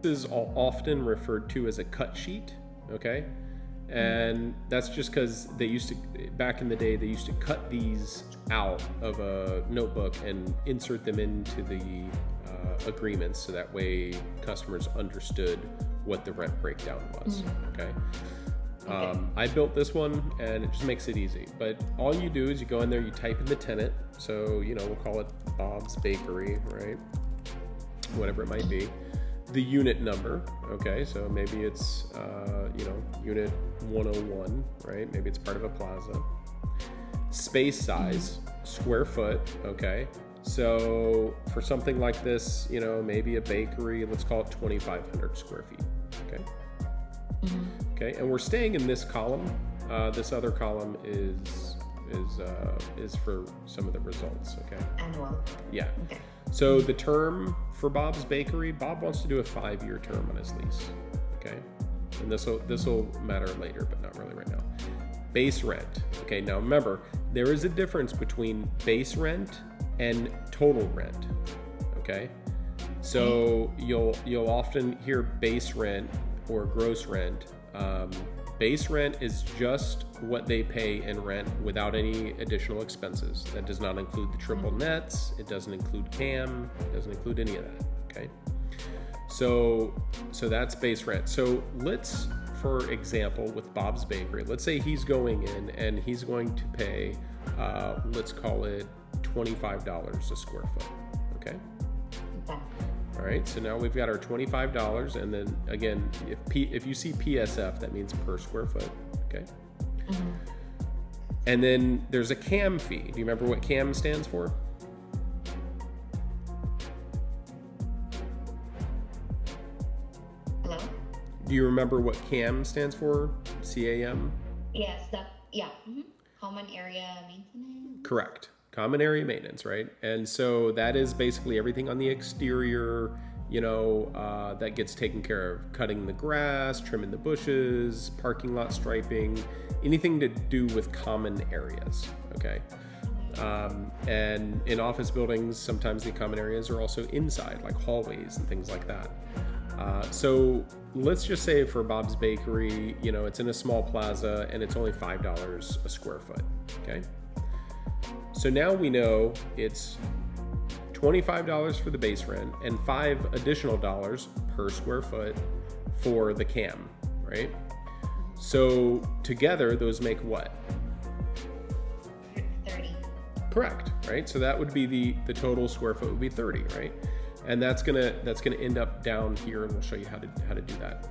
is often referred to as a cut sheet, okay? And that's just because they used to, back in the day, they used to cut these out of a notebook and insert them into the agreements, so that way customers understood what the rent breakdown was, okay? I built this one and it just makes it easy, but all you do is you go in there, you type in the tenant, so we'll call it Bob's Bakery, right? Whatever it might be. The unit number, okay, so maybe it's unit 101, right? Maybe it's part of a plaza. Space size, square foot, okay? So for something like this, maybe a bakery, let's call it 2,500 square feet, okay? Okay, and we're staying in this column. This other column is for some of the results, okay? Annual. Yeah. Okay. So the term for Bob's Bakery, Bob wants to do a 5-year term on his lease, okay? And this will matter later, but not really right now. Base rent, okay? Now remember, there is a difference between base rent and total rent, okay? So you'll often hear base rent or gross rent. Base rent is just what they pay in rent without any additional expenses. That does not include the triple nets. It doesn't include CAM. It doesn't include any of that, okay? So that's base rent. So let's, for example, with Bob's Bakery, let's say he's going in and he's going to pay, let's call it $25 a square foot, okay? All right, so now we've got our $25, and then again, if you see PSF, that means per square foot, okay? And then there's a CAM fee. Do you remember what CAM stands for? Hello? Do you remember what CAM stands for? CAM? Yes, common area maintenance. Correct. Common area maintenance, right? And so that is basically everything on the exterior, that gets taken care of. Cutting the grass, trimming the bushes, parking lot striping, anything to do with common areas, okay? And in office buildings, sometimes the common areas are also inside, like hallways and things like that. So let's just say for Bob's Bakery, it's in a small plaza and it's only $5 a square foot, okay? So now we know it's $25 for the base rent and $5 additional per square foot for the CAM, right? So together, those make what? 30. Correct, right? So that would be the total square foot would be 30, right? And that's gonna end up down here, and we'll show you how to do that.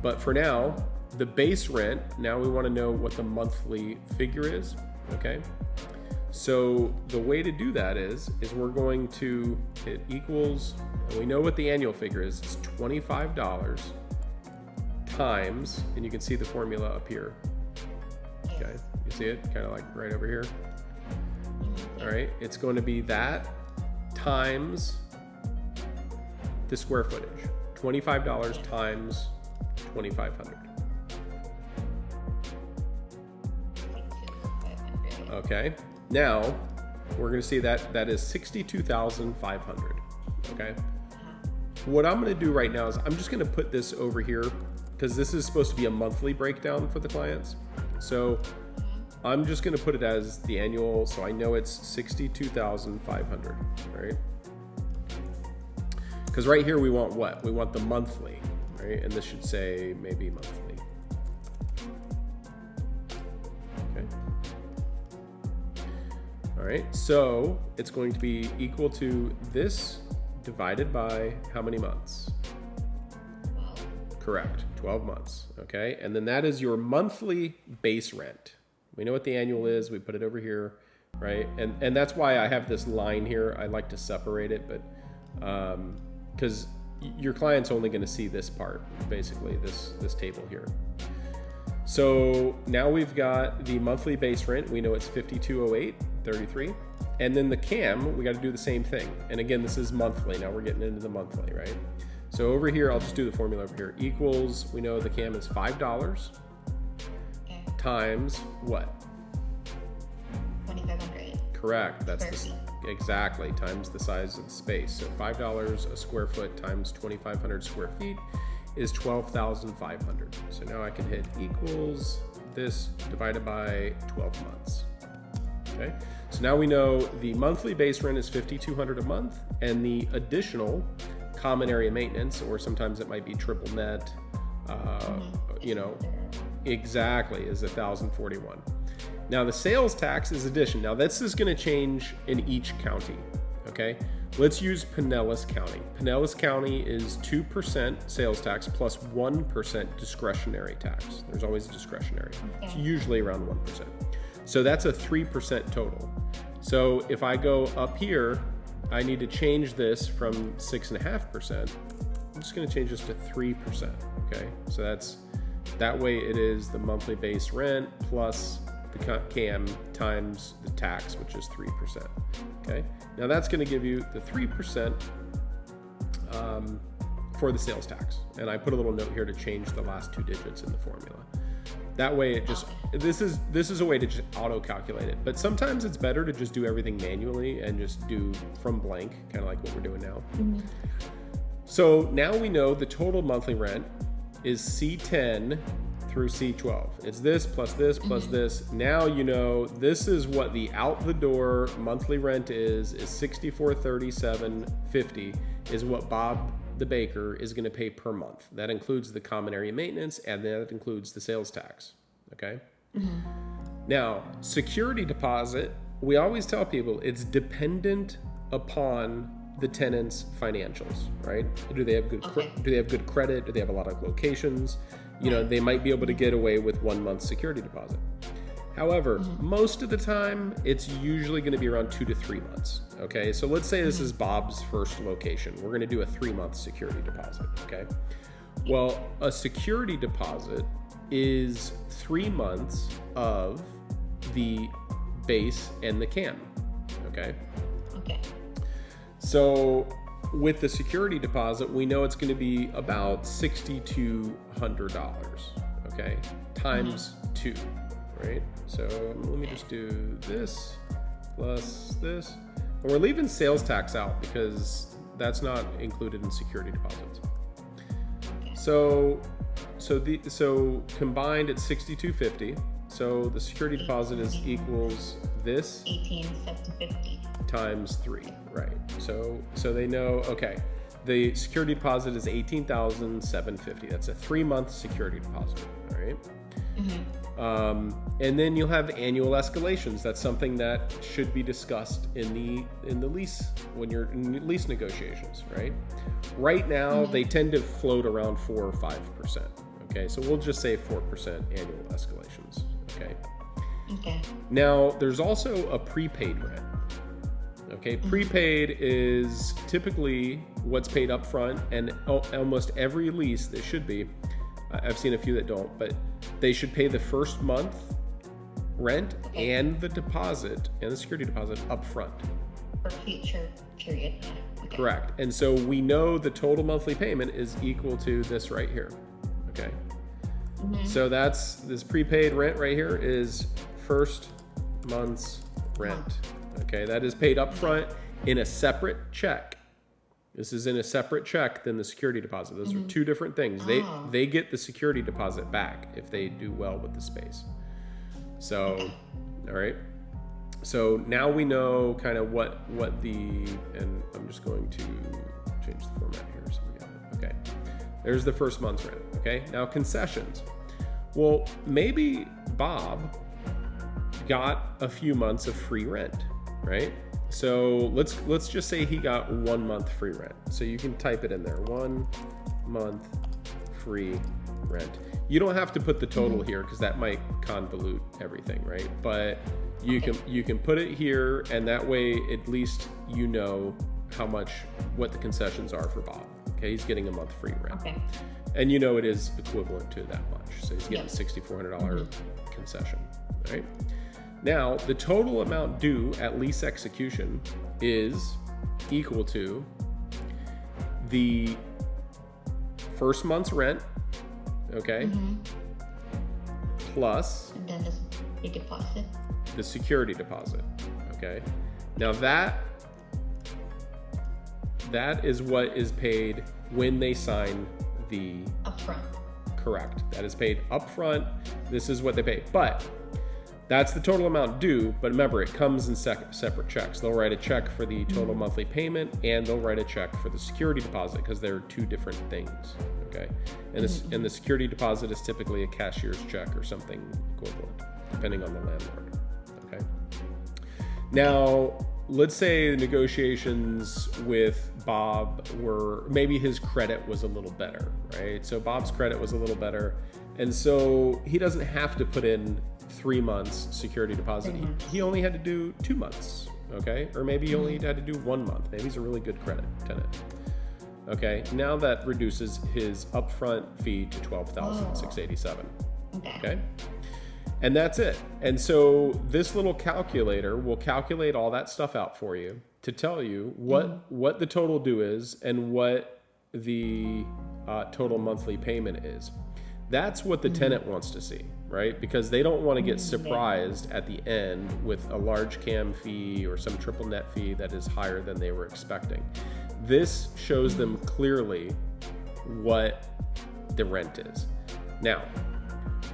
But for now, the base rent, now we want to know what the monthly figure is, okay? So the way to do that is we're going to, it equals, and we know what the annual figure is, it's $25 times, and you can see the formula up here. Okay, you see it kind of like right over here. All right, it's going to be that times the square footage, $25 times 2,500. Okay. Now, we're going to see that is 62,500, okay? What I'm going to do right now is I'm just going to put this over here because this is supposed to be a monthly breakdown for the clients. So I'm just going to put it as the annual, so I know it's 62,500, right? Because right here we want what? We want the monthly, right? And this should say maybe monthly. All right, so it's going to be equal to this divided by how many months? 12. Correct, 12 months, okay? And then that is your monthly base rent. We know what the annual is, we put it over here, right? And that's why I have this line here. I like to separate it, but because your client's only gonna see this part, basically, this table here. So now we've got the monthly base rent. We know it's $5208.33, and then the CAM, we got to do the same thing. And again, this is monthly. Now we're getting into the monthly, right? So over here, I'll just do the formula over here. Equals, we know the CAM is $5 times what? 2,500. Correct. That's Square feet. exactly, times the size of the space. So $5 a square foot times 2,500 square feet is 12,500. So now I can hit equals this divided by 12 months. Okay, so now we know the monthly base rent is $5,200 a month, and the additional common area maintenance, or sometimes it might be triple net, exactly, is $1,041. Now the sales tax is addition. Now this is going to change in each county. Okay, let's use Pinellas County. Pinellas County is 2% sales tax plus 1% discretionary tax. There's always a discretionary. It's usually around 1%. So that's a 3% total. So if I go up here, I need to change this from 6.5%. I'm just going to change this to 3%. Okay, so that way it is the monthly base rent plus the CAM times the tax, which is 3%. Okay, now that's going to give you the 3% for the sales tax. And I put a little note here to change the last two digits in the formula. That way it just, this is a way to just auto calculate it. But sometimes it's better to just do everything manually and just do from blank, kind of like what we're doing now. Mm-hmm. So now we know the total monthly rent is C10 through C12. It's this plus this plus this. Now you know this is what the out the door monthly rent is $64.37.50 is what Bob the baker is going to pay per month. That includes the common area maintenance, and that includes the sales tax. Okay. Now, security deposit, we always tell people it's dependent upon the tenant's financials, right? Do they have good do they have good credit? Do they have a lot of locations? You know, they might be able to get away with 1 month security deposit. However, most of the time, it's usually going to be around 2 to 3 months. Okay, so let's say this is Bob's first location. We're going to do a 3-month security deposit. Okay, well, a security deposit is 3 months of the base and the CAM. Okay. Okay. So with the security deposit, we know it's going to be about $6,200. Okay, times 2. Right? So let me just do this plus this. And we're leaving sales tax out because that's not included in security deposits. So combined it's $6,250. So the security deposit is equals this 18,750 times 3, right? So they know, okay, the security deposit is $18,750. That's a 3-month security deposit, all right? And then you'll have annual escalations. That's something that should be discussed in the lease when you're in lease negotiations, right? Right now, they tend to float around 4 or 5%. Okay, so we'll just say 4% annual escalations. Okay. Okay. Now, there's also a prepaid rent. Okay, prepaid is typically what's paid up front, and almost every lease that should be. I've seen a few that don't, but they should pay the first month rent and the deposit and the security deposit up front. For future period. Yeah. Okay. Correct. And so we know the total monthly payment is equal to this right here. Okay. So that's this prepaid rent right here is first month's rent. Okay. That is paid up front in a separate check. This is in a separate check than the security deposit. Those are two different things. They get the security deposit back if they do well with the space. So, all right. So now we know kind of what and I'm just going to change the format here so we got it. Okay. There's the first month's rent. Okay. Now concessions. Well, maybe Bob got a few months of free rent, right? So let's just say he got 1 month free rent. So you can type it in there, 1 month free rent. You don't have to put the total here because that might convolute everything, right? But you can put it here, and that way at least you know what the concessions are for Bob. Okay, he's getting a month free rent. Okay. And you know it is equivalent to that much. So he's getting a $6,400 concession, right? Now, the total amount due at lease execution is equal to the first month's rent, okay, plus and then the deposit. The security deposit, okay. Now that that is what is paid when they sign the Upfront. correct. That is paid upfront. This is what they pay. But that's the total amount due. But remember, it comes in separate checks. They'll write a check for the total monthly payment, and they'll write a check for the security deposit, because they're two different things. Okay, and the security deposit is typically a cashier's check or something equivalent, depending on the landlord. Okay. Now, let's say the negotiations with Bob were, maybe his credit was a little better, right? So Bob's credit was a little better, and so he doesn't have to put in 3 months security deposit. He only had to do 2 months, okay? Or maybe he only had to do 1 month. Maybe he's a really good credit tenant. Okay, now that reduces his upfront fee to $12,687. Okay, and that's it. And so this little calculator will calculate all that stuff out for you to tell you what the total due is and what the total monthly payment is. That's what the tenant wants to see, right? Because they don't want to get surprised at the end with a large CAM fee or some triple net fee that is higher than they were expecting. This shows them clearly what the rent is. Now,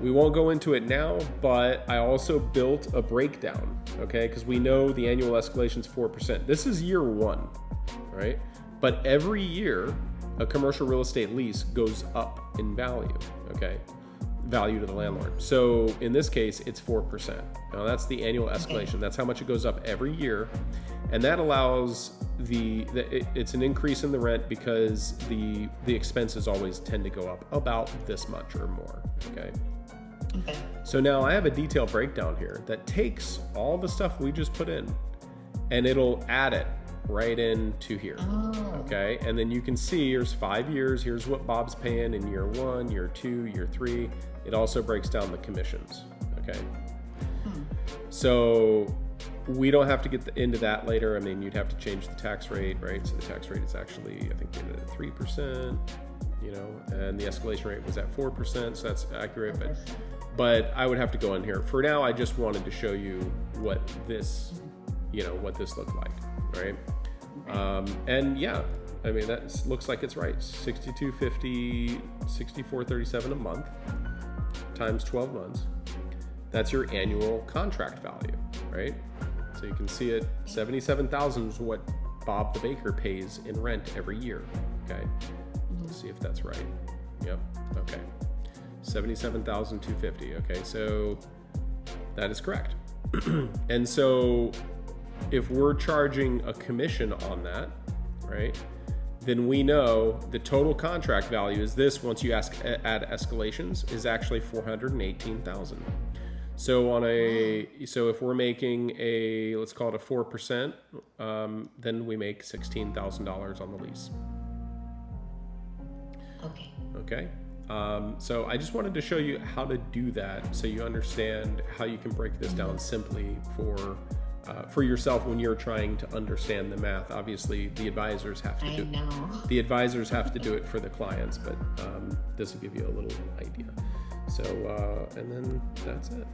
we won't go into it now, but I also built a breakdown, okay? Because we know the annual escalation is 4%. This is year 1, right? But every year, a commercial real estate lease goes up in value, okay? Value to the landlord. So in this case, it's 4%. Now that's the annual escalation. That's how much it goes up every year. And that allows it's an increase in the rent because the expenses always tend to go up about this much or more, okay? So now I have a detailed breakdown here that takes all the stuff we just put in and it'll add it right into here, okay? And then you can see here's 5 years. Here's what Bob's paying in year 1, year 2, year 3. It also breaks down the commissions, okay? So we don't have to get into that later. I mean, you'd have to change the tax rate, right? So the tax rate is actually, I think they did it at 3%, you know, and the escalation rate was at 4%, so that's accurate. But I would have to go in here. For now, I just wanted to show you what this, you know, what this looked like, right? And yeah, I mean, that looks like it's right. $62.50, $64.37 a month times 12 months. That's your annual contract value, right? So you can see it, $77,000 is what Bob the baker pays in rent every year, okay? Let's see if that's right. Yep, okay. $77,250, okay, so that is correct. And so if we're charging a commission on that, right, then we know the total contract value is this, once you add escalations, is actually $418,000. So so if we're making let's call it a 4%, then we make $16,000 on the lease. Okay. So I just wanted to show you how to do that, so you understand how you can break this down simply for yourself when you're trying to understand the math. Obviously, the advisors have to the advisors have to do it for the clients, but this will give you a little idea. So and then that's it.